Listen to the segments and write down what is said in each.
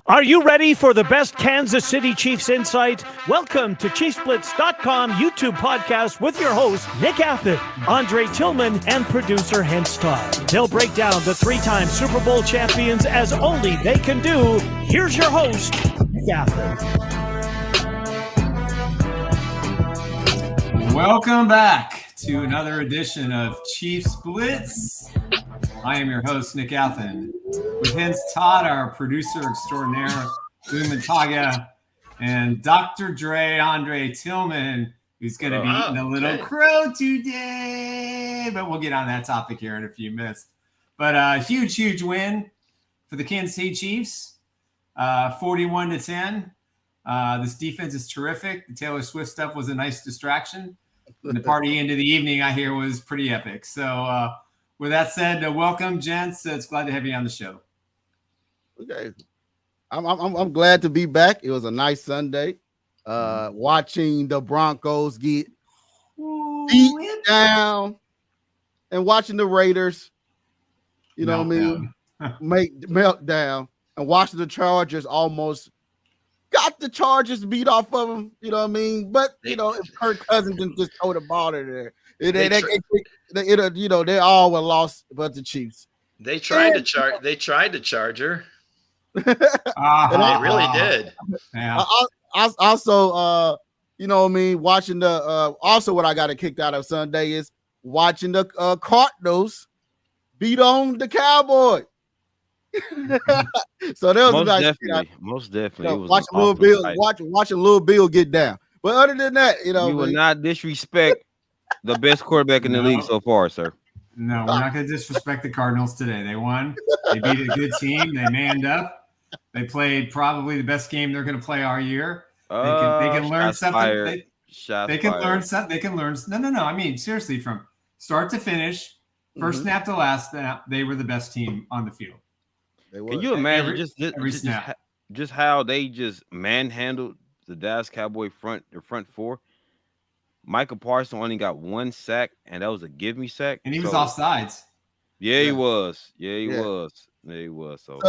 Are you ready for the best Kansas City Chiefs insight? Welcome to ChiefsBlitz.com YouTube podcast with your hosts, Nick Athen, Andre Tillman, and producer Hence Todd. They'll break down the three-time Super Bowl champions as only they can do. Here's your host, Nick Athen. Welcome back to another edition of Chiefs Blitz. I am your host, Nick Athen, with Hence Todd, our producer extraordinaire, Lou Montaga, and Dr. Dre, Andre Tillman, who's going to be eating a little crow today. But we'll get on that topic here in a few minutes. But huge win for the Kansas City Chiefs, 41-10. This defense is terrific. The Taylor Swift stuff was a nice distraction. And the party into the evening, I hear, was pretty epic. So, with that said, welcome, gents. It's glad to have you on the show. Okay, I'm glad to be back. It was a nice Sunday. Watching the Broncos get beat down and watching the Raiders, make meltdown, and watching the Chargers almost got the Chargers beat off of them. You know what I mean? But if Kirk Cousins didn't just throw the ball in there. They all were lost, but the Chiefs. They tried to charge her. They really did. Yeah. I also, watching the. Also, what I got kicked out of Sunday is watching the Cardinals beat on the Cowboys. So there was most definitely. It was watching Lil Bill get down. But other than that, you will not disrespect the best quarterback in the league so far, sir. No, we're not going to disrespect the Cardinals today. They won. They beat a good team. They manned up. They played probably the best game they're going to play all year. They can learn something. They can learn something. They can learn. No. I mean, seriously, from start to finish, first snap to last snap, they were the best team on the field. Can you imagine every snap? Just how they just manhandled the Dallas Cowboy front four? Michael Parsons only got one sack, and that was a give me sack. And he was offsides. Yeah, he was. He was. So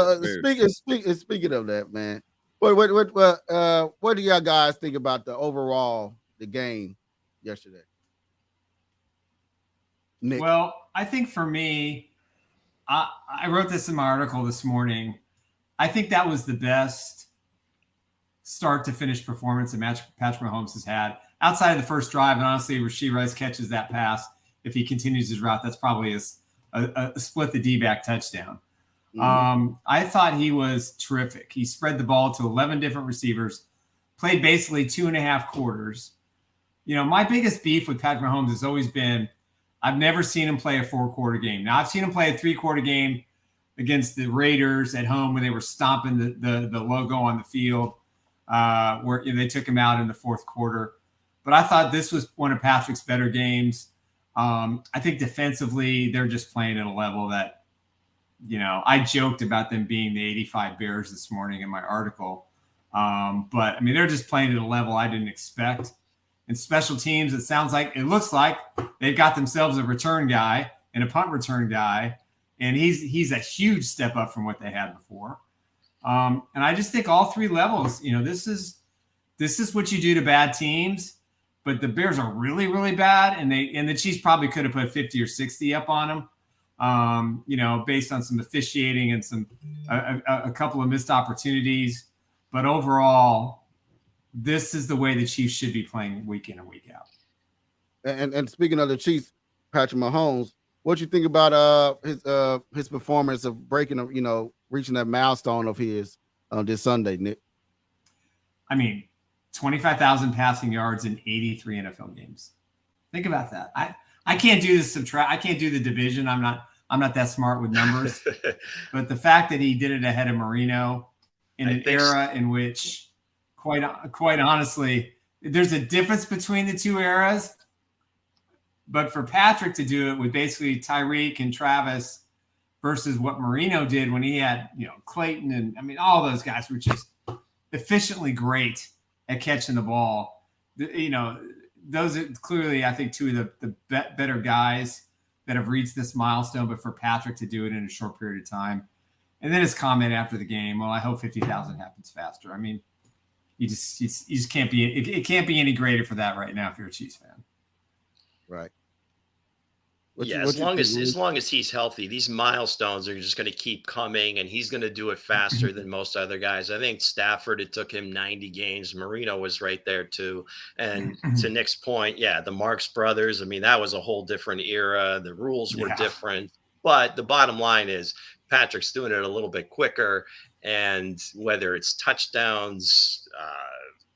speaking of that, man, what do y'all guys think about the game yesterday? Nick? Well, I think for me, I wrote this in my article this morning. I think that was the best start to finish performance that Patrick Mahomes has had. Outside of the first drive, and honestly, Rashee Rice catches that pass. If he continues his route, that's probably a split the D-back touchdown. I thought he was terrific. He spread the ball to 11 different receivers, played basically 2.5 quarters. My biggest beef with Patrick Mahomes has always been I've never seen him play a 4-quarter game. Now, I've seen him play a 3-quarter game against the Raiders at home when they were stomping the logo on the field, where they took him out in the fourth quarter. But I thought this was one of Patrick's better games. I think defensively, they're just playing at a level that, I joked about them being the 85 Bears this morning in my article. But, I mean, they're just playing at a level I didn't expect. In special teams, it looks like they've got themselves a return guy and a punt return guy. And he's a huge step up from what they had before. And I just think all three levels, this is what you do to bad teams. But the Bears are really, really bad, and the Chiefs probably could have put 50 or 60 up on them, based on some officiating and a couple of missed opportunities. But overall, this is the way the Chiefs should be playing week in and week out. And speaking of the Chiefs, Patrick Mahomes, what you think about his performance of reaching that milestone of his this Sunday, Nick? I mean, 25,000 passing yards in 83 NFL games. Think about that. I can't do this I can't do the division. I'm not that smart with numbers. But the fact that he did it ahead of Marino in an era in which, quite honestly, there's a difference between the two eras. But for Patrick to do it with basically Tyreek and Travis versus what Marino did when he had, Clayton and all those guys were just efficiently great at catching the ball. Those are clearly, I think, two of the better guys that have reached this milestone. But for Patrick to do it in a short period of time, And then his comment after the game, well, I hope 50,000 happens faster. I mean, you just can't be. It can't be any greater for that right now if you're a Chiefs fan. Right. As long as he's healthy, these milestones are just going to keep coming, and he's going to do it faster than most other guys. I think Stafford, it took him 90 games. Marino was right there too. And to Nick's point, the Marx brothers. I mean, that was a whole different era. The rules were different, but the bottom line is Patrick's doing it a little bit quicker. And whether it's touchdowns,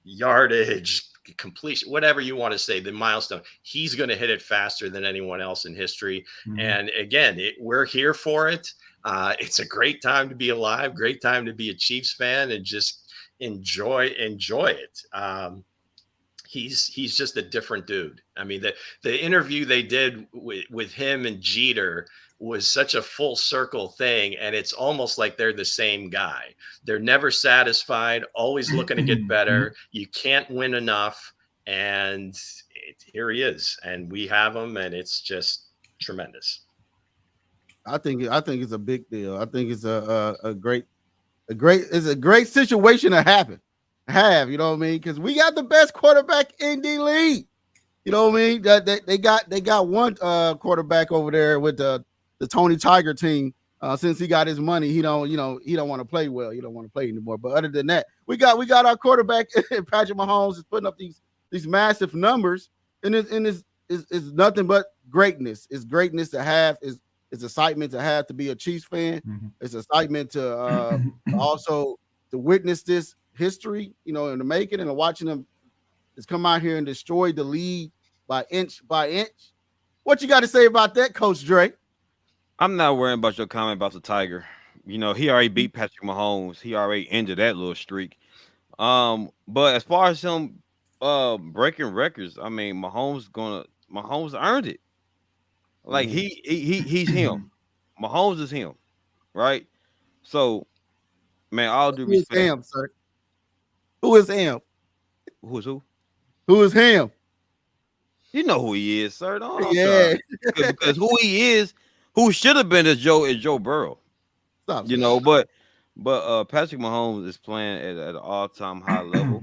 yardage, completion, whatever you want to say, the milestone, he's going to hit it faster than anyone else in history. And again, we're here for it. It's a great time to be alive, great time to be a Chiefs fan, and just enjoy it. He's just a different dude. I mean, the interview they did with him and Jeter was such a full circle thing, and it's almost like they're the same guy. They're never satisfied, always looking to get better. You can't win enough, and here he is, and we have him, and it's just tremendous. I think it's a big deal. I think it's a great situation to have. You know what I mean? Because we got the best quarterback in the league. You know what I mean? They got one quarterback over there with the Tony Tiger team. Since he got his money, he don't want to play well. He don't want to play anymore. But other than that, we got our quarterback Patrick Mahomes is putting up these massive numbers, and it's nothing but greatness. It's greatness to have. It's excitement to have to be a Chiefs fan. It's excitement to also to witness this history, in the making, and watching them just come out here and destroy the league by inch. What you got to say about that, Coach Dre? I'm not worrying about your comment about the Tiger. He already beat Patrick Mahomes. He already ended that little streak. But as far as him breaking records, I mean, Mahomes earned it. Like he's him. Mahomes is him, right? So, man, all due respect. Who is him, sir? Who is him? Who is who? Who is him? You know who he is, sir. Because who he is. Who should have been is Joe Burrow. Stop, but Patrick Mahomes is playing at an all-time high level.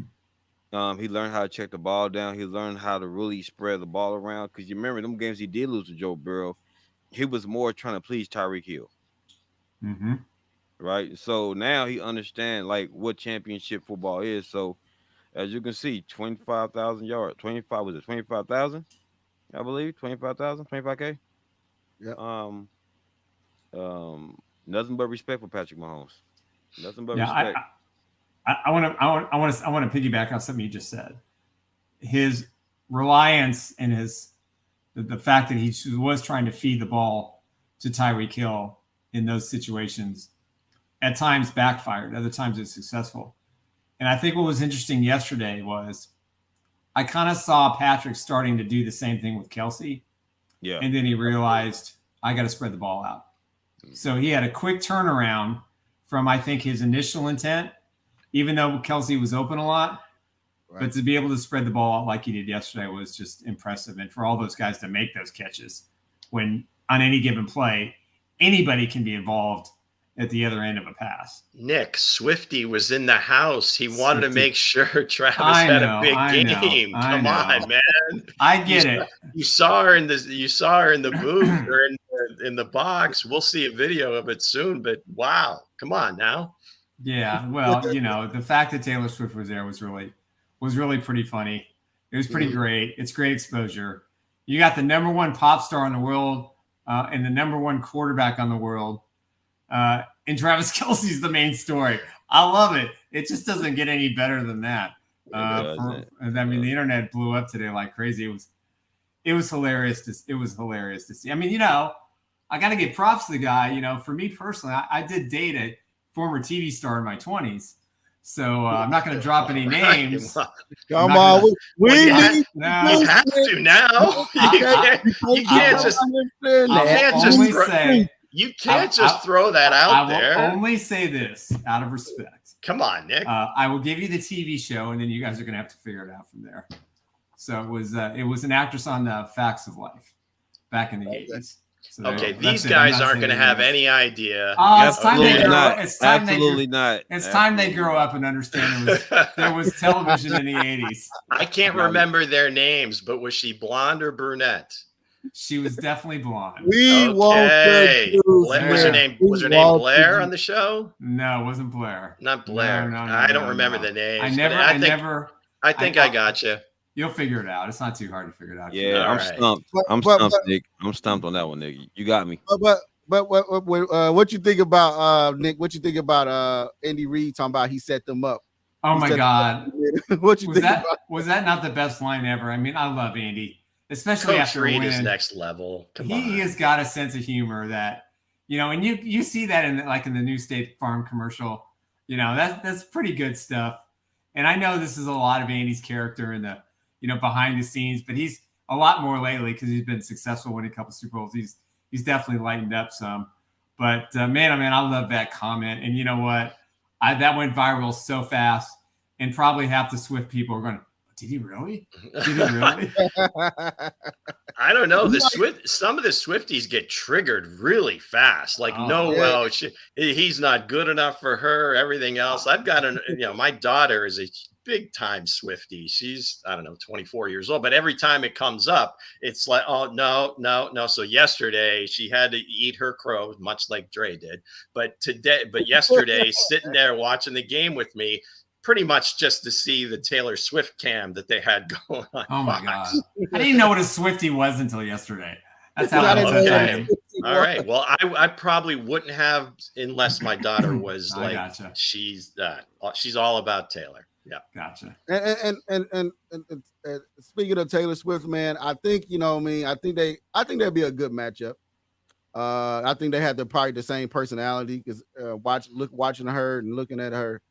He learned how to check the ball down. He learned how to really spread the ball around. Because you remember them games he did lose to Joe Burrow, he was more trying to please Tyreek Hill. Right? So now he understands what championship football is. So as you can see, 25,000 yards. 25,000? I believe 25,000, 25K. Yeah. Nothing but respect for Patrick Mahomes. Nothing but respect. I want to piggyback on something you just said. His reliance and the fact that he was trying to feed the ball to Tyreek Hill in those situations at times backfired, other times it's successful. And I think what was interesting yesterday was I kind of saw Patrick starting to do the same thing with Kelsey. Yeah. And then he realized I got to spread the ball out. So he had a quick turnaround from, I think, his initial intent, even though Kelsey was open a lot. Right. But to be able to spread the ball out like he did yesterday was just impressive. And for all those guys to make those catches when on any given play, anybody can be involved at the other end of a pass. Nick, Swifty was in the house. He wanted to make sure Travis had a big game. Come on, man. I get it. You saw her in the booth or in the box. We'll see a video of it soon, but wow. Come on now. Yeah, well, the fact that Taylor Swift was there was really pretty funny. It was pretty great. It's great exposure. You got the number one pop star in the world and the number one quarterback on the world. And Travis Kelce's the main story. I love it. It just doesn't get any better than that. The internet blew up today like crazy. It was hilarious. It was hilarious to see. I mean, I got to give props to the guy. For me personally, I did date a former TV star in my 20s. So I'm not going to drop any names. Come on, we have to now. You can't just throw that out there. I will only say this out of respect. Come on, Nick. I will give you the TV show, and then you guys are going to have to figure it out from there. So it was an actress on the Facts of Life back in the 80s. So okay, these guys aren't going to have any idea. It's time they grow up. Absolutely not. It's time they grow up and understand there was television in the 80s. I can't remember their names, but was she blonde or brunette? She was definitely blonde. Okay. Was her name Blair on the show? No, it wasn't Blair. Not Blair. No, I don't remember the names. I think I got you. You'll figure it out. It's not too hard to figure it out. Yeah, I'm stumped. I'm stumped, Nick. I'm stumped on that one, Nick. You got me. But what you think about Nick? What you think about Andy Reid talking about he set them up? Oh my God! What you think? Was that not the best line ever? I mean, I love Andy, especially Coach after Reid winning. is next level. He has got a sense of humor that and you see that in the new State Farm commercial. That's pretty good stuff. And I know this is a lot of Andy's character in the behind the scenes, but he's a lot more lately because he's been successful winning a couple Super Bowls. He's definitely lightened up some. But man, I love that comment. And you know what? That went viral so fast, and probably half the Swift people are going, "Did he really? Did he really?" I don't know. Some of the Swifties get triggered really fast. Like, he's not good enough for her. Everything else. I've got my daughter is a big time Swiftie. She's, I don't know, 24 years old, but every time it comes up, it's like, oh, no. So yesterday she had to eat her crow, much like Dre did. But yesterday, sitting there watching the game with me, pretty much just to see the Taylor Swift cam that they had going on. Oh my God. I didn't know what a Swiftie was until yesterday. That's how I am. All right. Well, I probably wouldn't have unless my daughter was she's all about Taylor. Yeah, gotcha. And speaking of Taylor Swift, man, I think I think that'd be a good matchup. I think they have probably the same personality because watching her and looking at her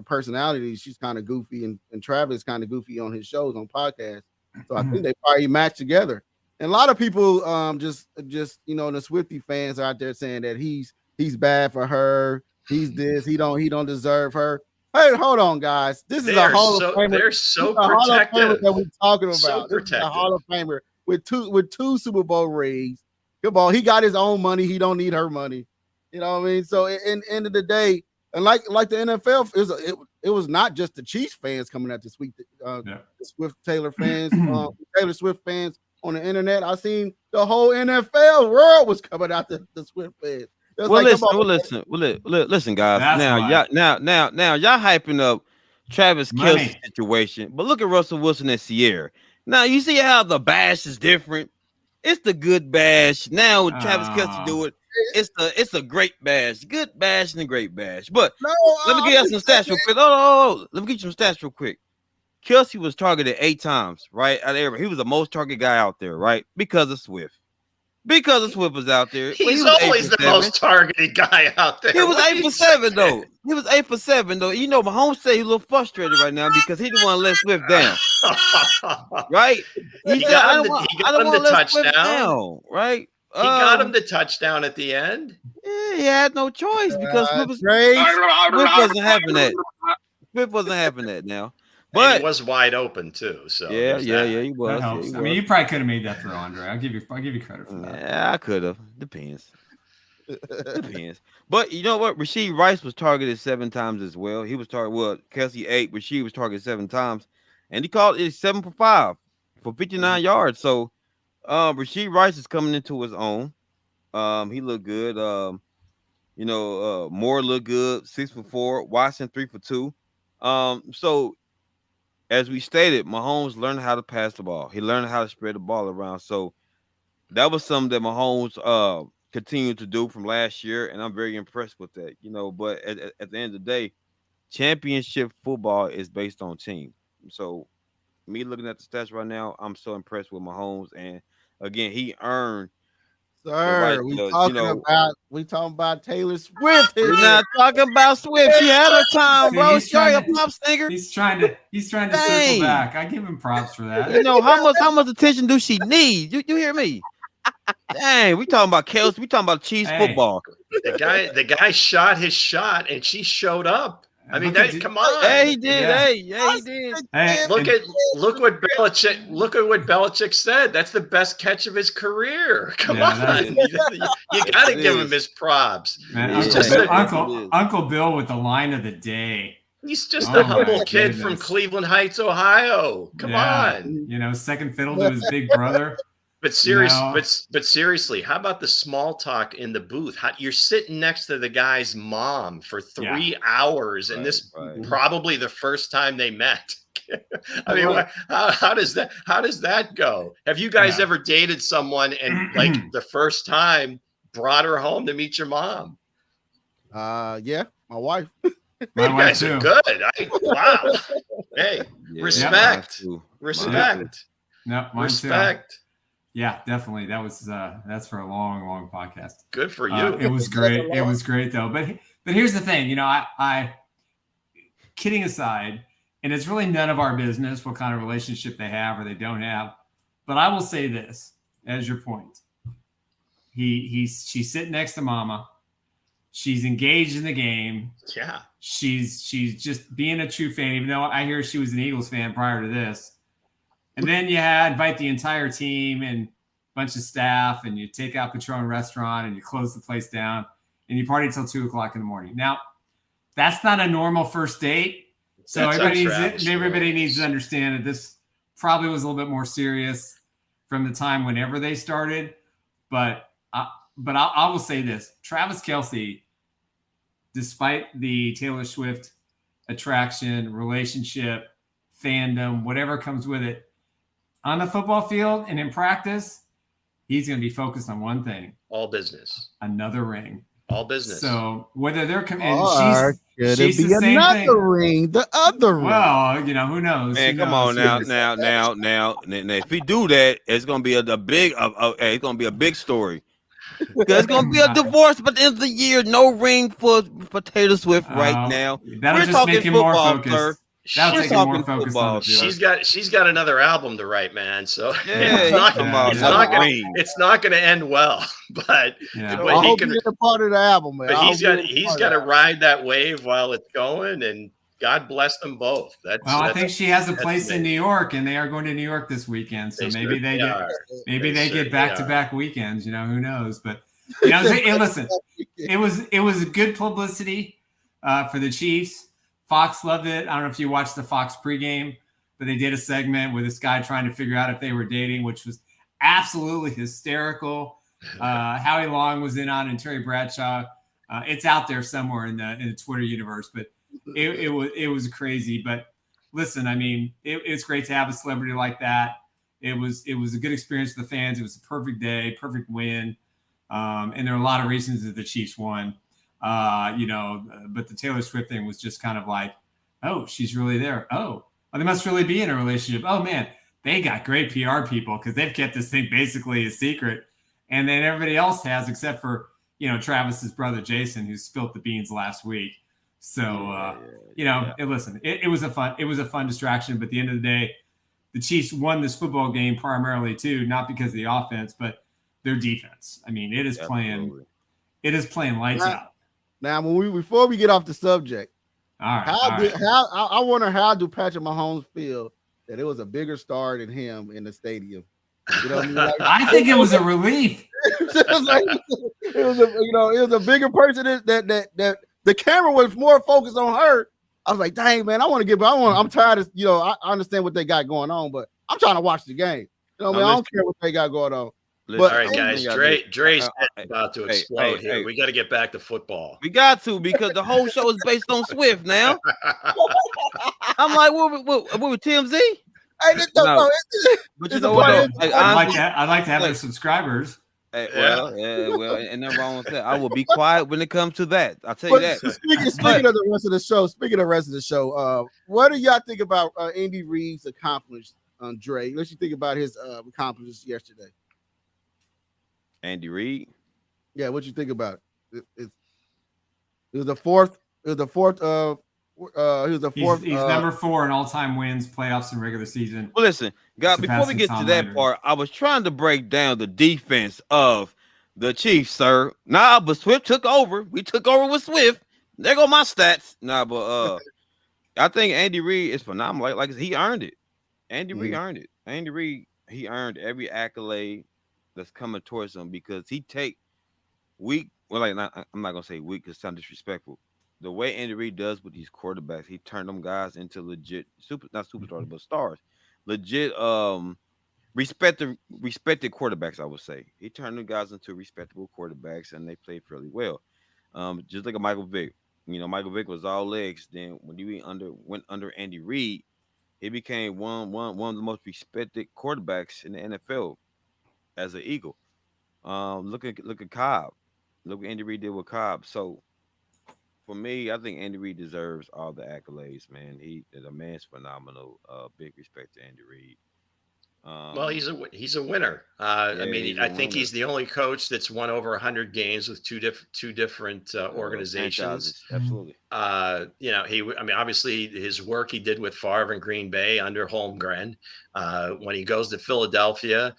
personality, she's kind of goofy, and Travis kind of goofy on his shows on podcasts. So I think they probably match together. And a lot of people just the Swiftie fans out there saying that he's bad for her. He's this. He don't deserve her. Hey, hold on, guys. This is a Hall of Famer. They're so protective that we're talking about. So this is a Hall of Famer with two Super Bowl rings. Come on, he got his own money. He don't need her money. You know what I mean? So, in end of the day, and like the NFL, it was not just the Chiefs fans coming at this week. The Swift Taylor fans, Taylor Swift fans on the internet. I seen the whole NFL world was coming out the Swift fans. Listen, guys. Now, y'all hyping up Travis Kelce's situation, but look at Russell Wilson and Sierra. Now, you see how the bash is different. It's the good bash. Now, Travis Kelce do it. It's a great bash, good bash and a great bash. But let me get you some stats real quick. Let me get you some stats real quick. Kelce was targeted 8 times, right? Out of everybody. He was the most targeted guy out there, right? Because of Swift. Because of Swift was out there. He's always the most targeted guy out there. He was 8 for 7 though. He was 8 for 7 though. Mahomes said he's a little frustrated right now because he didn't want to let Swift down. Right? He got him the touchdown. Right? He got him the touchdown at the end. Yeah, he had no choice because Swift wasn't having that. Swift wasn't having that now. But and he was wide open too. So yeah, he was. I mean, you probably could have made that throw, Andre. I'll give you credit for that. Yeah, I could have. Depends. But you know what? Rashee Rice was targeted 7 times as well. He was targeted. Kelce 8. Rashee was targeted 7 times, and he called it 7 for 5 for 59 yards. So, Rashee Rice is coming into his own. He looked good. Moore looked good. 6 for 4. Watson 3 for 2. So. As we stated, Mahomes learned how to pass the ball. He learned how to spread the ball around. So that was something that Mahomes continued to do from last year, and I'm very impressed with that. But at the end of the day, championship football is based on team. So me looking at the stats right now, I'm so impressed with Mahomes. And again, he earned. Sir, we talking about Taylor Swift. We're not talking about Swift. She had her time, bro. She's a pop singer. He's trying to circle back. I give him props for that. How much attention do she need? You hear me? Dang, we talking about Kelce. We talking about Chiefs football. The guy shot his shot, and she showed up. I mean, come on. Hey, he did. Yeah. Hey, he did. Hey, look what Belichick said. That's the best catch of his career. Come on, you got to give him his props. Man, he's just Uncle Bill with the line of the day. He's just a humble kid from Cleveland Heights, Ohio. Come on, second fiddle to his big brother. But seriously, how about the small talk in the booth? You're sitting next to the guy's mom for 3 hours, and this probably the first time they met. I mean, how does that go? Have you guys ever dated someone and like the first time brought her home to meet your mom? Yeah, my wife. You guys are good. Wow. Hey, respect. Respect. No, respect. Too. Yeah, definitely. That's for a long podcast. Good for you. It was great. It was great though. But here's the thing, I kidding aside, and it's really none of our business what kind of relationship they have or they don't have. But I will say this as your point. She's sitting next to mama. She's engaged in the game. Yeah. She's just being a true fan, even though I hear she was an Eagles fan prior to this. And then you invite the entire team and a bunch of staff, and you take out Patron Restaurant and you close the place down and you party till 2:00 in the morning. Now, that's not a normal first date. So everybody needs to understand that this probably was a little bit more serious from the time whenever they started. But I will say this: Travis Kelce, despite the Taylor Swift attraction, relationship, fandom, whatever comes with it, on the football field and in practice, he's going to be focused on one thing: all business, another ring. All business. So whether they're coming, she's the same another thing. Ring, the other ring. Well, who knows? Man, come on now. If we do that, it's going to be it's going to be a big story. There's going to be a divorce, but at the end of the year, no ring for Taylor Swift right now. That'll just make him more focused. Sir. That'll take him more focused on the field. She's got another album to write, man. So it's not going to end well. But I hope you get a part of the album, man. But he's got to ride that wave while it's going, and God bless them both. I think she has a place in New York, and they are going to New York this weekend. So maybe they get back-to-back weekends. Who knows? But listen, it was a good publicity for the Chiefs. Fox loved it. I don't know if you watched the Fox pregame, but they did a segment with this guy trying to figure out if they were dating, which was absolutely hysterical. Howie Long was in on, and Terry Bradshaw. It's out there somewhere in the Twitter universe, but it was crazy. But listen, I mean, it's great to have a celebrity like that. It was a good experience for the fans. It was a perfect day, perfect win, and there are a lot of reasons that the Chiefs won. But the Taylor Swift thing was just kind of like, oh, she's really there. Oh, they must really be in a relationship. Oh man, they got great PR people because they've kept this thing basically a secret. And then everybody else has, except for, Travis's brother, Jason, who spilt the beans last week. So, listen, it was a fun distraction, but at the end of the day, the Chiefs won this football game primarily too, not because of the offense, but their defense. I mean, it is playing lights out. Now, before we get off the subject, all right, I wonder how do Patrick Mahomes feel that it was a bigger star than him in the stadium? You know what I mean? I think it was a relief. It was a bigger person that the camera was more focused on her. I was like, dang man, I'm tired of I understand what they got going on, but I'm trying to watch the game. I don't care what they got going on. But, all right, guys, Dre's about to explode here. We got to get back to football. We got to, because the whole show is based on Swift now. I'm like, what with TMZ? But you know what? I'd like to have their subscribers. Well, and nothing wrong with that. I will be quiet when it comes to that. I'll tell you that. Speaking of the rest of the show, what do y'all think about Andy Reid's accomplishments, Dre? What you think about his accomplishments yesterday? Andy Reid. Yeah, what you think about it? It was the fourth. He was the fourth. He's number 4 in all-time wins, playoffs, and regular season. Well, listen, God. Before we get to that part, I was trying to break down the defense of the Chiefs, sir. But Swift took over. We took over with Swift. There go my stats. Nah, but I think Andy Reid is phenomenal. Like he earned it. Andy Reid earned it. Andy Reid, he earned every accolade that's coming towards him because he take weak. Well, I'm not gonna say weak because it sounds disrespectful. The way Andy Reid does with these quarterbacks, he turned them guys into legit not superstars, but stars. Legit respected quarterbacks, I would say. He turned the guys into respectable quarterbacks and they played fairly well. Just like a Michael Vick. Michael Vick was all legs. Then when he went under Andy Reid, he became one of the most respected quarterbacks in the NFL as an Eagle. Look at Cobb. Look what Andy Reid did with Cobb. So for me, I think Andy Reid deserves all the accolades, man. The man's phenomenal. Big respect to Andy Reid. Well, he's a winner. I mean, I think he's the only coach that's won over 100 games with two different organizations. Absolutely. Obviously his work he did with Favre and Green Bay under Holmgren. When he goes to Philadelphia,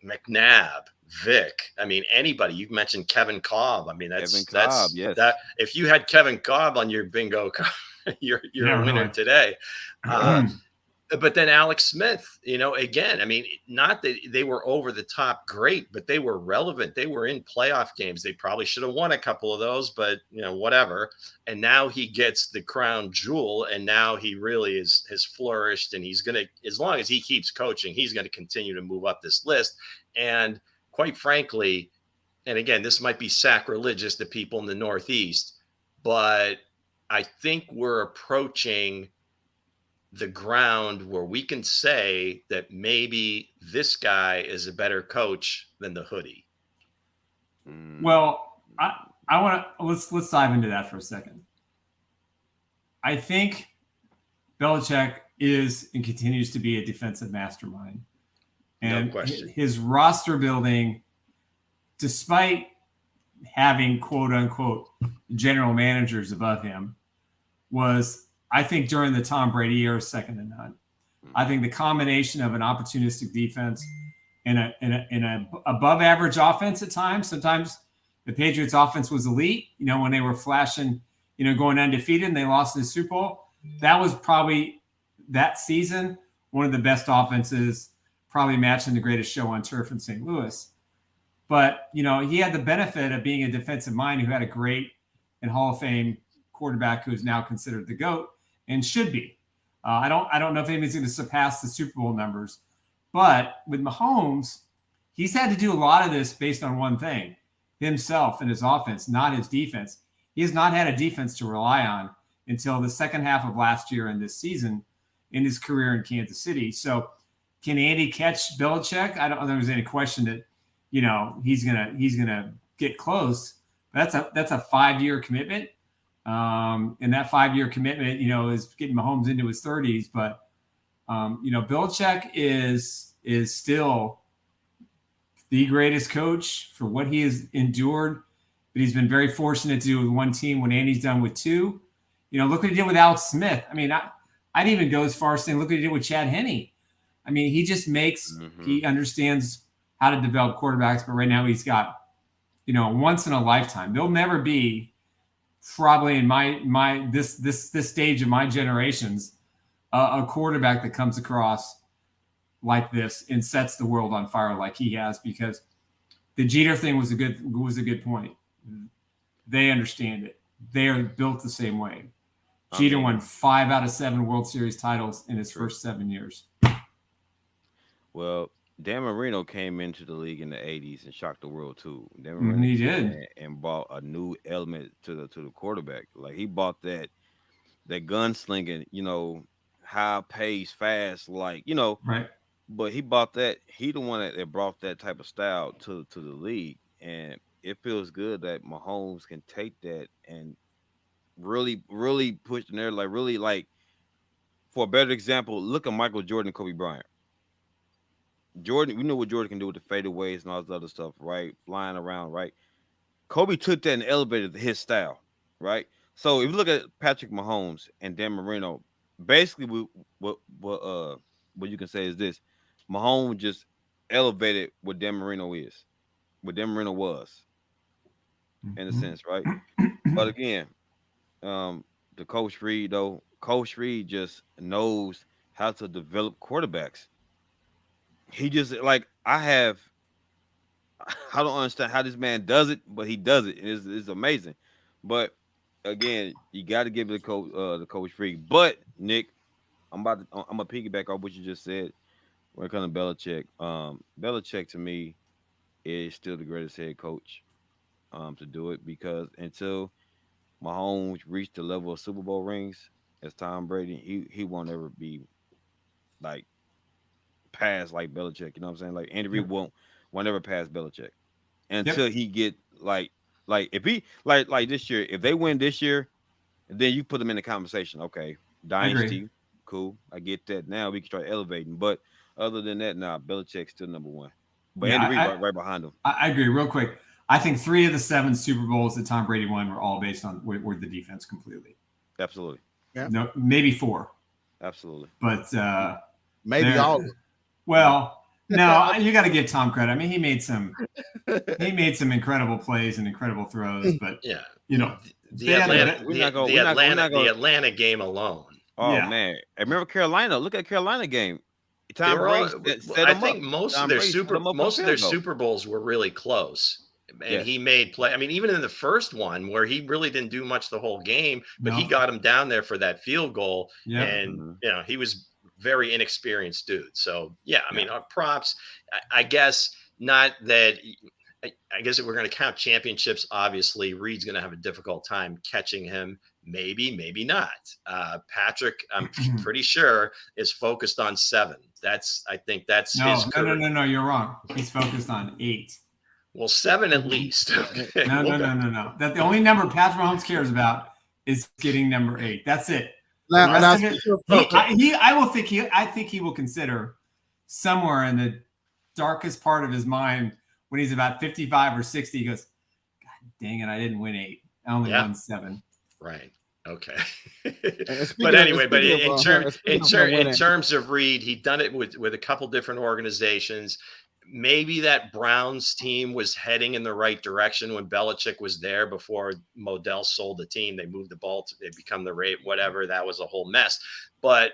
McNabb, Vic. I mean, anybody. You've mentioned Kevin Kolb. I mean, that's yes. That if you had Kevin Kolb on your bingo card, you're a winner today. But then Alex Smith, again, I mean, not that they were over the top great, but they were relevant. They were in playoff games. They probably should have won a couple of those, but whatever. And now he gets the crown jewel, and now he really has flourished. And he's gonna, as long as he keeps coaching, he's gonna continue to move up this list. And quite frankly, and again, this might be sacrilegious to people in the Northeast, but I think we're approaching the ground where we can say that maybe this guy is a better coach than the hoodie. Well, I want to let's dive into that for a second. I think Belichick is and continues to be a defensive mastermind, and no question. His roster building, despite having quote unquote general managers above him, was, I think, during the Tom Brady era, second to none. I think the combination of an opportunistic defense and a above average offense at times. Sometimes the Patriots offense was elite, when they were flashing, going undefeated and they lost the Super Bowl. That was probably that season one of the best offenses, probably matching the greatest show on turf in St. Louis. But, he had the benefit of being a defensive mind who had a great and Hall of Fame quarterback who is now considered the GOAT. And should be. I don't know if anybody's going to surpass the Super Bowl numbers, but with Mahomes, he's had to do a lot of this based on one thing: himself and his offense, not his defense. He has not had a defense to rely on until the second half of last year and this season in his career in Kansas City. So, can Andy catch Belichick? I don't think there's any question that he's gonna get close. That's a 5-year commitment. And that 5-year commitment, is getting Mahomes into his 30s. But, Belichick is still the greatest coach for what he has endured. But he's been very fortunate to do with one team when Andy's done with two. Look what he did with Alex Smith. I mean, I'd even go as far as saying, look what he did with Chad Henne. I mean, he just makes, he understands how to develop quarterbacks. But right now he's got, once in a lifetime. There'll never be, probably in my this stage of my generations, a quarterback that comes across like this and sets the world on fire like he has, because the Jeter thing was a good point. They understand it. They are built the same way. Jeter won 5 out of 7 World Series titles in his first 7 years. Well, Dan Marino came into the league in the 80s and shocked the world too. Dan Marino he did, and brought a new element to the quarterback. Like he bought that gunslinging, high pace, fast, right. But he bought that. He the one that brought that type of style to the league, and it feels good that Mahomes can take that and really, really push in there. For a better example, look at Michael Jordan and Kobe Bryant. Jordan, we know what Jordan can do with the fadeaways and all this other stuff, right? Flying around, right? Kobe took that and elevated his style, right? So if you look at Patrick Mahomes and Dan Marino, basically what you can say is this: Mahomes just elevated what Dan Marino is, what Dan Marino was, in a sense, right? But again, the Coach Reed though. Coach Reed just knows how to develop quarterbacks. He just like I don't understand how this man does it, but he does it. It's amazing. But again, you got to give it the Coach Reed. But Nick, I'm gonna piggyback off what you just said when it comes to Belichick. Belichick to me is still the greatest head coach to do it because until Mahomes reached the level of Super Bowl rings as Tom Brady, he won't ever be like passed like Belichick. You know what I'm saying? Like Andy Reid won't ever pass Belichick until he get like if he like this year, if they win this year, then you put them in the conversation. Okay, dynasty, cool. I get that. Now we can start elevating. But other than that, Belichick's still number one. But Andy Reid right behind him. I agree. Real quick, I think 3 of the 7 Super Bowls that Tom Brady won were all based on were the defense completely. Absolutely. Yeah. No, maybe 4. Absolutely. But maybe all. Well, no, you got to give Tom credit. I mean, he made some incredible plays and incredible throws. But you know, the Atlanta game alone. Oh man, I remember Carolina. Look at Carolina game. Tom Brady set I think most of their Super Bowls were really close, and he made play. I mean, even in the first one where he really didn't do much the whole game, but he got him down there for that field goal, and he was very inexperienced dude. So I mean, props. I guess not that. I guess if we're going to count championships, obviously Reed's going to have a difficult time catching him. Maybe not. Patrick, I'm pretty sure, is focused on 7. I think that's his career. No. You're wrong. He's focused on 8. Well, 7 at least. Okay. No. That the only number Patrick Mahomes cares about is getting number 8. That's it. I think he will consider somewhere in the darkest part of his mind when he's about 55 or 60. He goes, God dang it, I didn't win 8. I only won 7. Right. Okay. But anyway, in terms of Reed, he'd done it with a couple different organizations. Maybe that Browns team was heading in the right direction when Belichick was there before Modell sold the team. They moved the ball they become the rate, whatever. That was a whole mess. But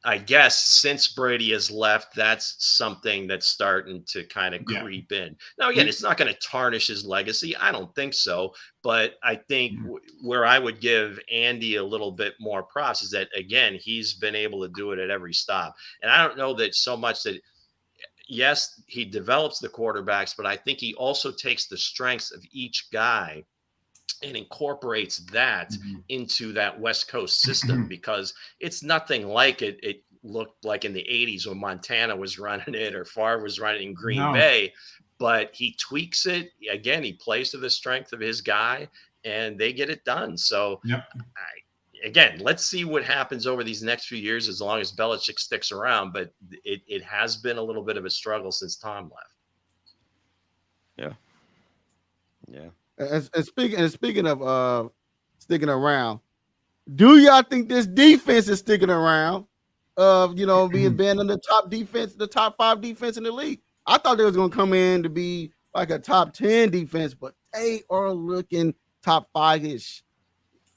I guess since Brady has left, that's something that's starting to kind of creep in. Now, again, it's not going to tarnish his legacy. I don't think so. But I think where I would give Andy a little bit more props is that, again, he's been able to do it at every stop. And I don't know that so much that, yes, he develops the quarterbacks, but I think he also takes the strengths of each guy and incorporates that into that West Coast system because it's nothing like it looked like in the 80s when Montana was running it or Favre was running in Green Bay, but he tweaks it. Again, he plays to the strength of his guy and they get it done. So again, let's see what happens over these next few years as long as Belichick sticks around, but it has been a little bit of a struggle since Tom left. Yeah. And speaking of sticking around, do y'all think this defense is sticking around? Being banned in the top defense, the top 5 defense in the league. I thought they was gonna come in to be like a top 10 defense, but they are looking top 5-ish,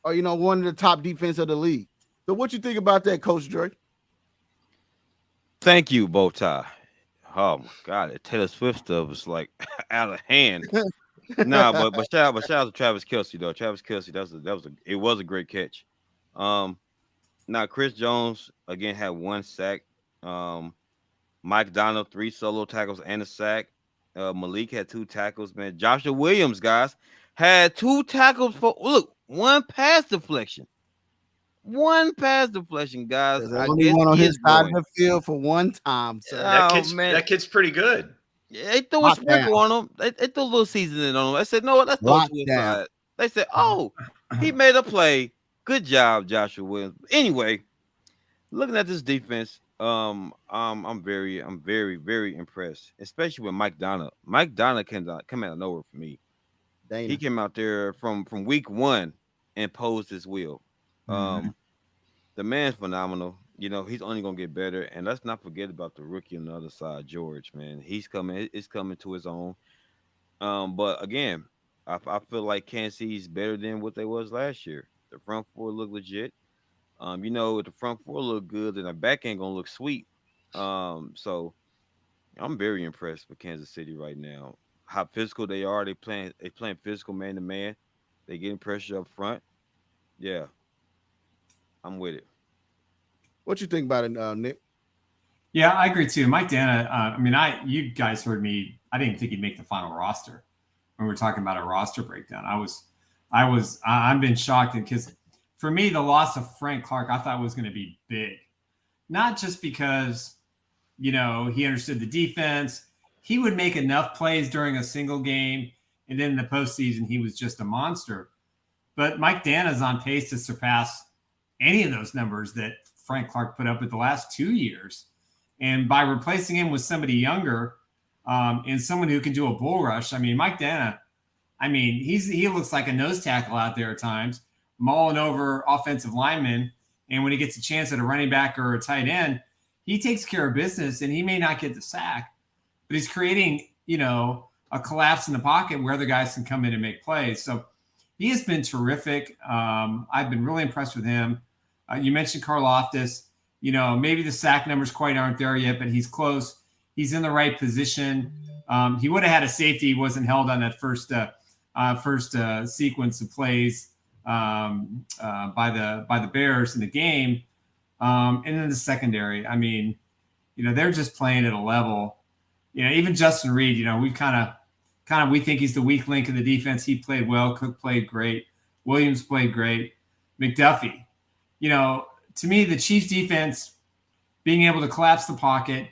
or one of the top defense of the league. So what you think about that, Coach Dre? Thank you, Bowtie. Oh my God, that Taylor Swift stuff was like out of hand. But shout out to Travis Kelce though. Travis Kelce, it was a great catch. Now Chris Jones again had 1 sack. Mike Donald 3 solo tackles and a sack. Malik had 2 tackles. Man, Joshua Williams, guys, had 2 tackles for 1 pass deflection. 1 pass deflection, guys. Only one on his side of the field for 1 time. So that kid's pretty good. Yeah, they threw a sprinkle on him. They threw a little seasoning on him. I said, no, let's throw it to his side. They said, oh, he made a play. Good job, Joshua Williams. Anyway, looking at this defense, I'm very, very impressed, especially with Mike Donald. Mike Donald come out of nowhere for me. Dana. He came out there from week 1 and posed his will. The man's phenomenal. He's only gonna get better, and let's not forget about the rookie on the other side, George. Man, he's coming. It's coming to his own. But again, I feel like Kansas City's better than what they was last year. The front four look legit. If the front four look good, then the back end gonna look sweet. So I'm very impressed with Kansas City right now. How physical they are. They playing physical man to man. They getting pressure up front. Yeah, I'm with it. What you think about it, Nick? Yeah, I agree too. Mike Dana. You guys heard me. I didn't think he'd make the final roster when we were talking about a roster breakdown. I've been shocked because for me, the loss of Frank Clark, I thought was going to be big, not just because he understood the defense. He would make enough plays during a single game, and then in the postseason, he was just a monster. But Mike Dana's on pace to surpass any of those numbers that Frank Clark put up with the last 2 years. And by replacing him with somebody younger and someone who can do a bull rush, Mike Dana, he looks like a nose tackle out there at times, mauling over offensive linemen. And when he gets a chance at a running back or a tight end, he takes care of business, and he may not get the sack, but he's creating, a collapse in the pocket where other guys can come in and make plays. So he has been terrific. I've been really impressed with him. You mentioned Karlaftis. Maybe the sack numbers quite aren't there yet, but he's close. He's in the right position. He would have had a safety. He wasn't held on that first sequence of plays by the Bears in the game. And then the secondary, they're just playing at a level. Even Justin Reed, we've we think he's the weak link in the defense. He played well. Cook played great. Williams played great. McDuffie, to me, the Chiefs defense being able to collapse the pocket,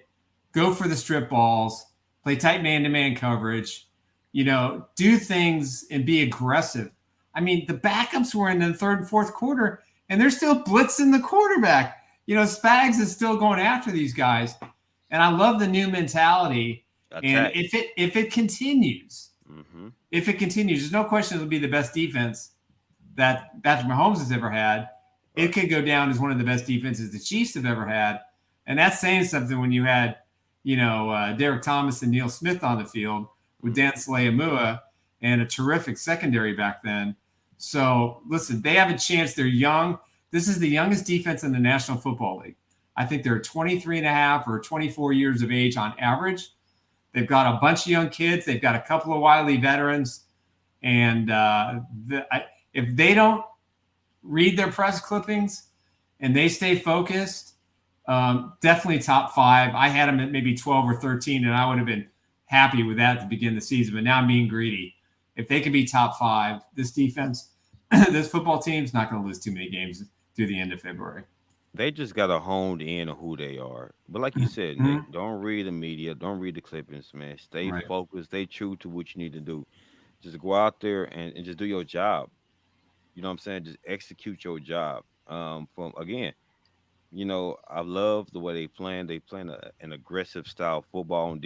go for the strip balls, play tight man-to-man coverage, do things and be aggressive. The backups were in the third and fourth quarter, and they're still blitzing the quarterback. Spags is still going after these guys. And I love the new mentality. And if it continues, there's no question it'll be the best defense that Patrick Mahomes has ever had. It could go down as one of the best defenses the Chiefs have ever had. And that's saying something when you had, Derek Thomas and Neil Smith on the field with Dan Saleamua and a terrific secondary back then. So, listen, they have a chance. They're young. This is the youngest defense in the National Football League. I think they're 23 and a half or 24 years of age on average. They've got a bunch of young kids. They've got a couple of wily veterans. And if they don't read their press clippings and they stay focused, definitely top 5. I had them at maybe 12 or 13, and I would have been happy with that to begin the season. But now I'm being greedy. If they could be top 5, this defense, this football team's not going to lose too many games through the end of February. They just got to hone in on who they are. But like you said, Nick, don't read the media. Don't read the clippings, man. Stay focused. Stay true to what you need to do. Just go out there and just do your job. You know what I'm saying? Just execute your job. I love the way they playing. They playing an aggressive style football on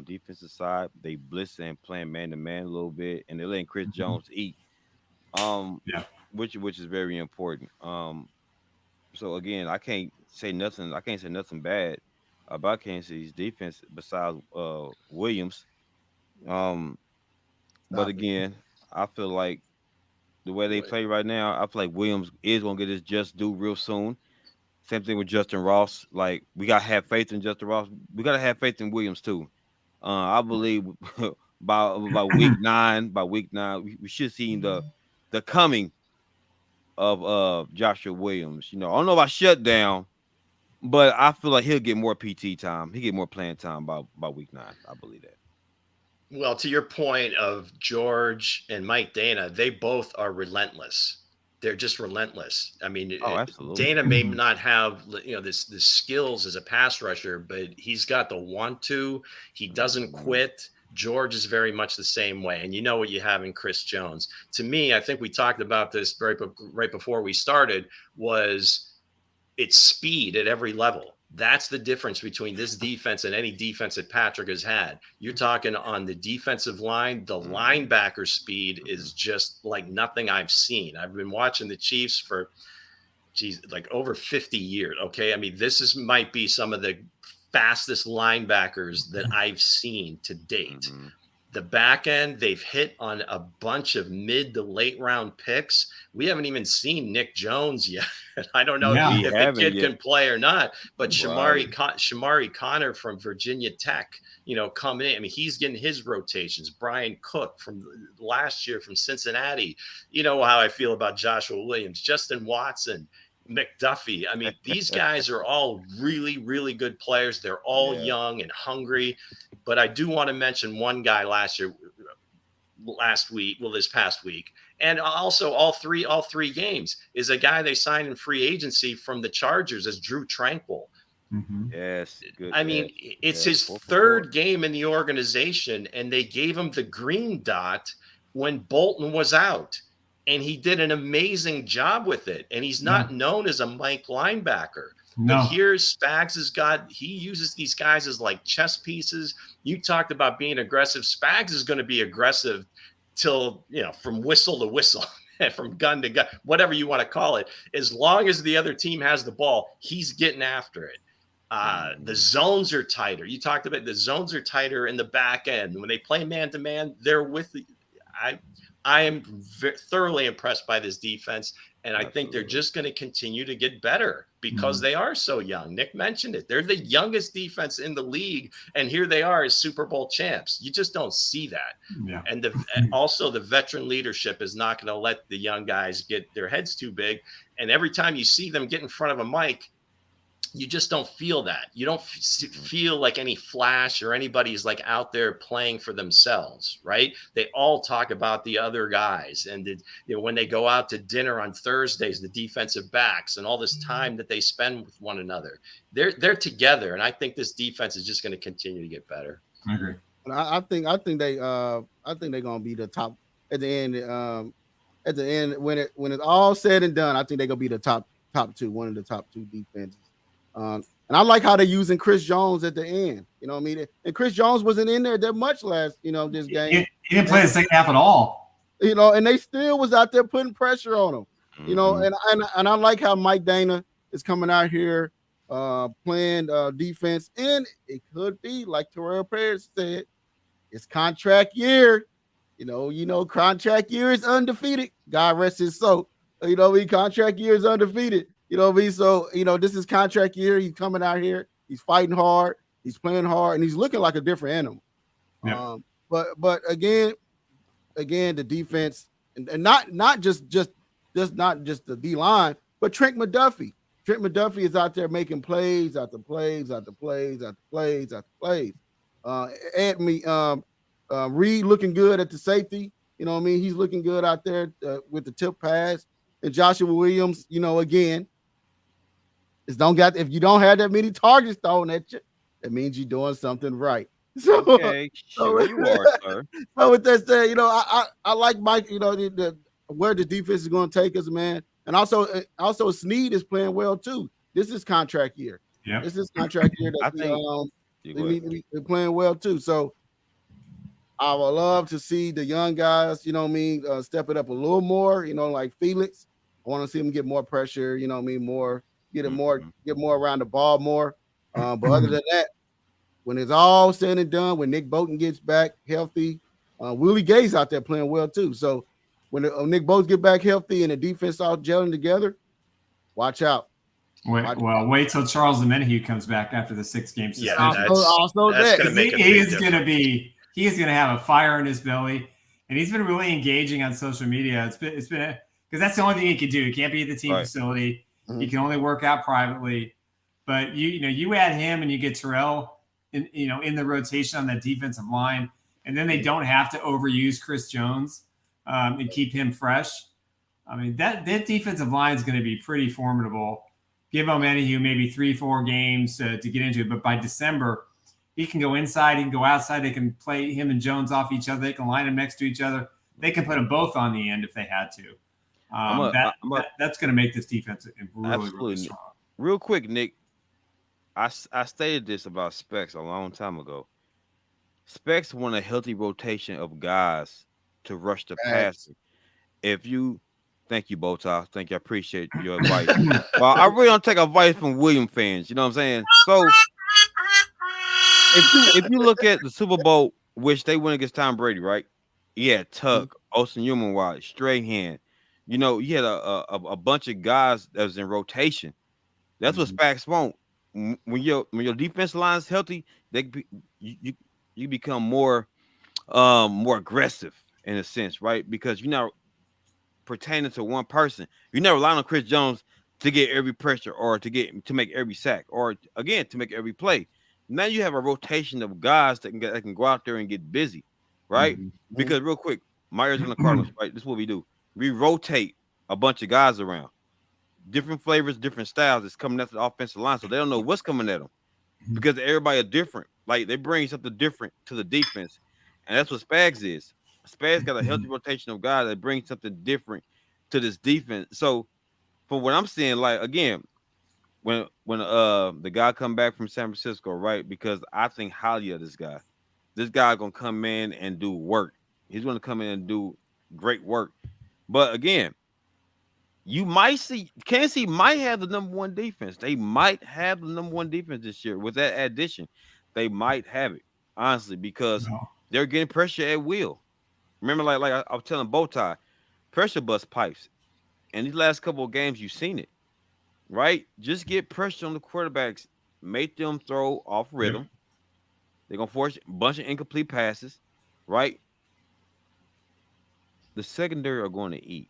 defensive side. They blitz and playing man to man a little bit, and they're letting Chris Jones eat. Which is very important. So again, I can't say nothing bad about Kansas City's defense besides Williams. But again, I feel like the way they play right now, I feel like Williams is gonna get his just due real soon. Same thing with Justin Ross. Like, we gotta have faith in Justin Ross. We gotta have faith in Williams too. I believe by week 9, we should see the coming of Joshua Williams. I don't know about shutdown, but I feel like he'll get more PT time. He'll get more playing time by week 9. I believe that. Well, to your point of George and Mike Dana, they both are relentless. They're just relentless. Absolutely. Dana may not have this skills as a pass rusher, but he's got the want to. He doesn't quit. George is very much the same way. And you know what you have in Chris Jones. To me, I think we talked about this right before we started, was it's speed at every level. That's the difference between this defense and any defense that Patrick has had. You're talking on the defensive line, the linebacker speed is just like nothing I've seen. I've been watching the Chiefs for, like over 50 years. Okay. This might be some of the fastest linebackers that I've seen to date. The back end, they've hit on a bunch of mid to late round picks. We haven't even seen Nick Jones yet. I don't know if the kid can play or not, but Shamari Connor from Virginia Tech, coming in. I mean, he's getting his rotations. Brian Cook from last year from Cincinnati. You know how I feel about Joshua Williams, Justin Watson, McDuffie. I mean, these guys are all really, really good players. They're all young and hungry. But I do want to mention one guy this past week, and also all three games is a guy they signed in free agency from the Chargers as Drew Tranquil. Mm-hmm. Yes. Good. I mean, it's his third game in the organization, and they gave him the green dot when Bolton was out. And he did an amazing job with it. And he's not known as a Mike linebacker. No. But here Spags he uses these guys as like chess pieces. You talked about being aggressive. Spags is going to be aggressive till, from whistle to whistle, from gun to gun, whatever you want to call it. As long as the other team has the ball, he's getting after it. The zones are tighter. You talked about the zones are tighter in the back end. When they play man-to-man, they're with the I am thoroughly impressed by this defense, and I think they're just going to continue to get better because they are so young. Nick mentioned it. They're the youngest defense in the league, and here they are as Super Bowl champs. You just don't see that. Yeah. And also the veteran leadership is not going to let the young guys get their heads too big, and every time you see them get in front of a mic, you just don't feel that. You don't feel like any flash or anybody's like out there playing for themselves, right? They all talk about the other guys. And when they go out to dinner on Thursdays, the defensive backs and all this time that they spend with one another, they're together. And I think this defense is just going to continue to get better. I agree. I think they're going to be the top at the end. At the end, when it's all said and done, I think they're going to be the top two, one of the top two defenses. And I like how they're using Chris Jones at the end. You know what I mean? And Chris Jones wasn't in there that much last, this game. He didn't play the second half at all. And they still was out there putting pressure on him. And I like how Mike Dana is coming out here playing defense. And it could be, like Terrell Perez said, it's contract year. Contract year is undefeated. God rest his soul. Contract year is undefeated. So, this is contract year. He's coming out here. He's fighting hard. He's playing hard, and he's looking like a different animal. Yeah. But again, the defense, and not just the D line, but Trent McDuffie. Trent McDuffie is out there making plays after plays after plays after plays after plays. Reed looking good at the safety. He's looking good out there with the tip pass. And Joshua Williams, again. If you don't have that many targets thrown at you, it means you're doing something right. So, okay, sure you are, sir. So with that said, I like Mike. Where the defense is going to take us, man, and also Snead is playing well too. This is contract year. Yeah, this is contract year. They're playing well too. So I would love to see the young guys, step it up a little more. Like Felix, I want to see him get more pressure. More. Get more around the ball more. But other than that, when it's all said and done, when Nick Bolton gets back healthy, Willie Gay's out there playing well too. So when Nick Bolton get back healthy and the defense all gelling together, watch out. Wait till Charles Omenihu comes back after the 6-game suspension. Yeah, he is going to have a fire in his belly, and he's been really engaging on social media. It's been because that's the only thing he can do. He can't be at the team facility. Mm-hmm. He can only work out privately, but you add him and you get Terrell in the rotation on that defensive line, and then they don't have to overuse Chris Jones and keep him fresh. I mean, that defensive line is going to be pretty formidable. Give Omenihu maybe 3-4 games to get into it, but by December, he can go inside, he can go outside. They can play him and Jones off each other. They can line them next to each other. They can put them both on the end if they had to. That's going to make this defense really strong. Real quick, Nick, I stated this about Specs a long time ago. Specs want a healthy rotation of guys to rush the passer. Thank you, Botas. Thank you. I appreciate your advice. I really don't take advice from William fans. You know what I'm saying? So if you look at the Super Bowl which they went against Tom Brady, right? He had Tuck, Olsen Humanwide, Strahan. You know, you had a bunch of guys that was in rotation. That's what Spags want. When your defensive line is healthy, you become more aggressive in a sense, right? Because you're not pertaining to one person. You're not relying on Chris Jones to get every pressure or to make every sack or again to make every play. Now you have a rotation of guys that can go out there and get busy, right? Because real quick, my Arizona Cardinals, right? This is what we do. We rotate a bunch of guys around, different flavors, different styles that's coming after the offensive line, so they don't know what's coming at them because everybody are different. Like they bring something different to the defense, and that's what Spags is. Spags got a healthy rotation of guys that bring something different to this defense. So, from what I'm seeing, like again, when the guy come back from San Francisco, right? Because I think highly of this guy. This guy gonna come in and do work. He's gonna come in and do great work. But again, you might see Kansas City might have the number one defense. They might have the number one defense this year with that addition. They might have it honestly because they're getting pressure at will. Remember, like I was telling Bowtie, pressure bust pipes. And these last couple of games, you've seen it, right? Just get pressure on the quarterbacks, make them throw off rhythm. They're gonna force a bunch of incomplete passes, right? The secondary are going to eat.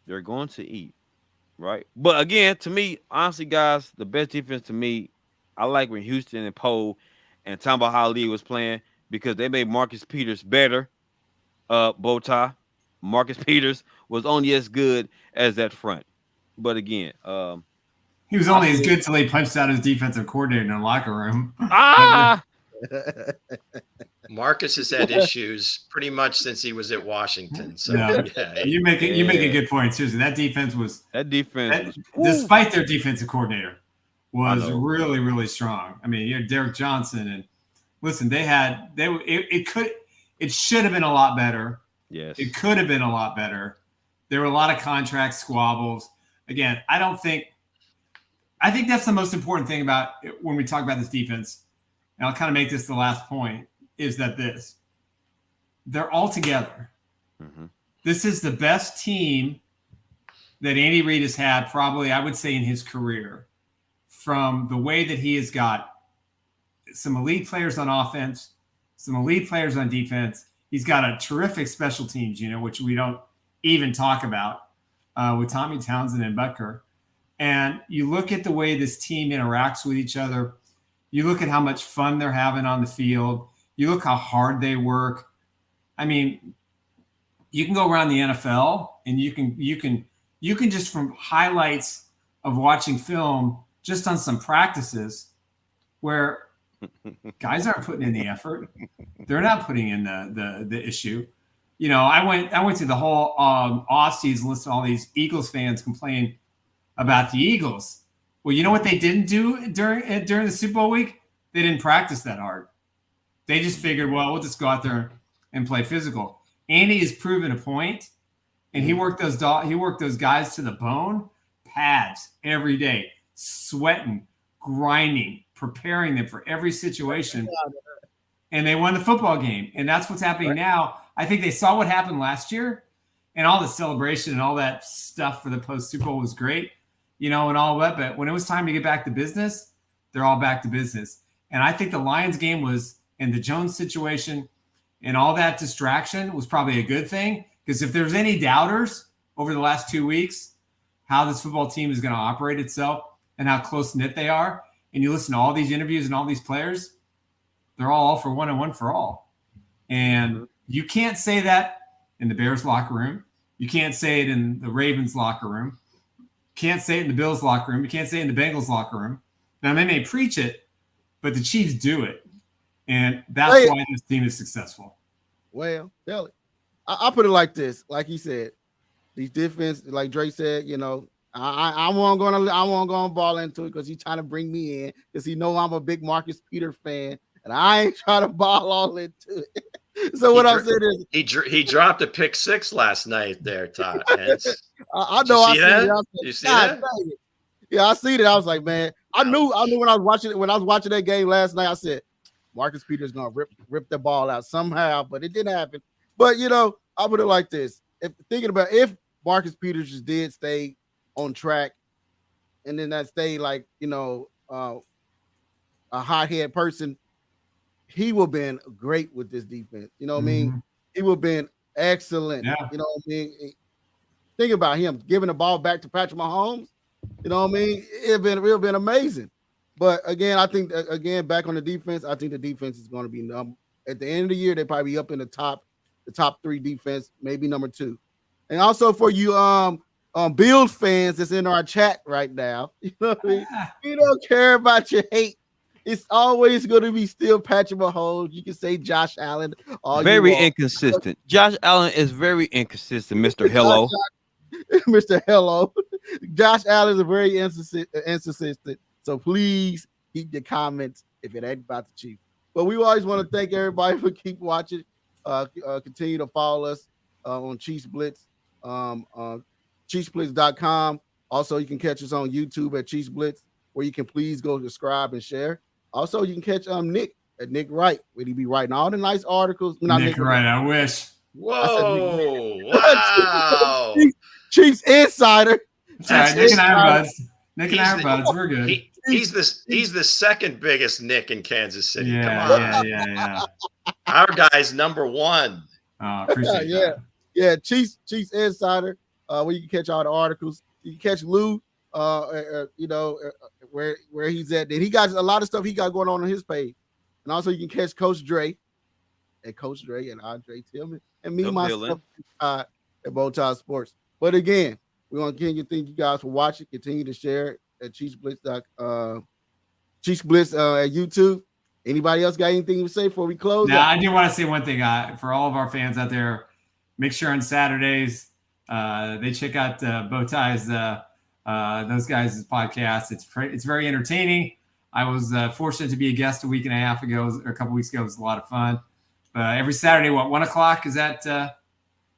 They're going to eat, right? But again, to me, honestly, guys, the best defense to me, I like when Houston and Poe and Tamba Hali was playing because they made Marcus Peters better. Bowtie, Marcus Peters was only as good as that front. But again, he was only as good till he punched out his defensive coordinator in the locker room. Marcus has had issues pretty much since he was at Washington. So you make a good point. Seriously, that defense, despite their defensive coordinator, was really, really strong. I mean, you had Derek Johnson, and listen, it should have been a lot better. Yes, it could have been a lot better. There were a lot of contract squabbles. Again, I think that's the most important thing about when we talk about this defense. And I'll kind of make this the last point, is that they're all together. This is the best team that Andy Reid has had probably, I would say, in his career, from the way that he has got some elite players on offense, some elite players on defense. He's got a terrific special teams, which we don't even talk about with Tommy Townsend and Butker. And you look at the way this team interacts with each other. You look at how much fun they're having on the field. You look how hard they work. I mean, you can go around the NFL and you can just from highlights of watching film, just on some practices where guys aren't putting in the effort. They're not putting in the issue. I went through the whole off season, listening to all these Eagles fans complain about the Eagles. Well, you know what they didn't do during the Super Bowl week? They didn't practice that hard. They just figured, well, we'll just go out there and play physical. Andy has proven a point, and he worked those guys to the bone, pads every day, sweating, grinding, preparing them for every situation, and they won the football game. And that's what's happening now. I think they saw what happened last year, and all the celebration and all that stuff for the post Super Bowl was great. And all that, but when it was time to get back to business, they're all back to business. And I think the Lions game and the Jones situation and all that distraction was probably a good thing, because if there's any doubters over the last 2 weeks, how this football team is going to operate itself and how close knit they are, and you listen to all these interviews and all these players, they're all for one and one for all. And you can't say that in the Bears locker room. You can't say it in the Ravens locker room. Can't say it in the Bills locker room. You can't say it in the Bengals locker room. Now, they may preach it, but the Chiefs do it. And that's why this team is successful. Well, tell it. I'll put it like this. Like he said, these defense, like Drake said, I won't go and ball into it because he's trying to bring me in because he know I'm a big Marcus Peters fan, and I ain't trying to ball all into it. So what I'm saying is he dropped a pick six last night there, Todd. I know. I see that. You see that? Yeah, I see that. I was like, man, I knew when I was watching that game last night. I said, Marcus Peters gonna rip the ball out somehow, but it didn't happen. But I put it like this: if Marcus Peters just did stay on track, and then that stayed like a hothead person, he would have been great with this defense. You know what I mean? He would have been excellent. Yeah. You know what I mean? Think about him giving the ball back to Patrick Mahomes. You know what I mean? It would have been amazing. But again, I think back on the defense, I think the defense is going to be at the end of the year, they probably be up in the top 3 defense, maybe number 2. And also for you Bills fans that's in our chat right now, you know what I mean? We don't care about your hate. It's always going to be still Patrick Mahomes. You can say Josh Allen. Very inconsistent. Josh Allen is very inconsistent, Mr. Hello. Mr. Hello. Josh Allen is very inconsistent. So please keep your comments if it ain't about the Chiefs. But we always want to thank everybody for keep watching. Continue to follow us on Chiefs Blitz, ChiefsBlitz.com. Also, you can catch us on YouTube at Chiefs Blitz, where you can please go subscribe and share. Also, you can catch Nick at Nick Wright, where he be writing all the nice articles. Nick Wright, I wish. Whoa! Wow! Chiefs Insider. Right, Nick and I are buds. Nick and I are buds. We're good. He's the second biggest Nick in Kansas City. Yeah. Our guy's number 1. Appreciate that. Yeah. Chiefs Insider, where you can catch all the articles. You can catch Lou, where he's at. Then he got a lot of stuff he got going on his page, and also you can catch Coach Dre and Andre Tillman and me myself at Bowtie Sports. But again, we want to continue to thank you guys for watching. Continue to share at Chiefs Blitz at YouTube. Anybody else got anything to say before we close? Yeah, I do want to say one thing for all of our fans out there. Make sure on Saturdays they check out Bowtie's those guys' podcast. It's very entertaining. I was fortunate to be a guest a week and a half ago, or a couple weeks ago. It was a lot of fun. Every Saturday, 1 o'clock? Is that?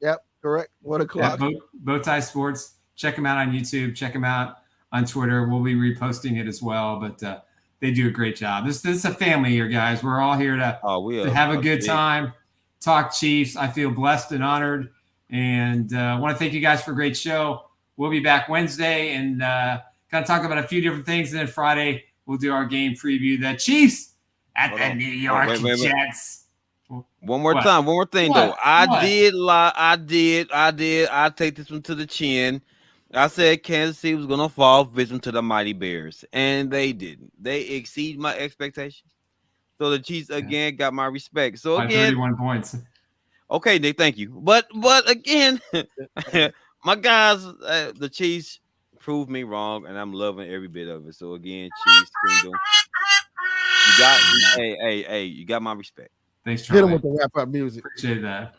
Yep, correct. 1 o'clock. Yeah, Bowtie Sports. Check them out on YouTube. Check them out on Twitter. We'll be reposting it as well. But they do a great job. This is a family here, guys. We're all here to have a good time, talk Chiefs. I feel blessed and honored, and I want to thank you guys for a great show. We'll be back Wednesday and kind of talk about a few different things. And then Friday, we'll do our game preview. The Chiefs at the New York Jets. One more time. One more thing, though. I did lie. I did. I take this one to the chin. I said Kansas City was going to fall victim to the mighty Bears, and they didn't. They exceed my expectations. So the Chiefs, again, got my respect. So, again, 31 points. Okay, Nick, thank you. But again, my guys, the Chiefs proved me wrong, and I'm loving every bit of it. So, again, Chiefs Kingdom, you got my respect. Thanks, Charlie. Hit him with the wrap-up music. Appreciate that.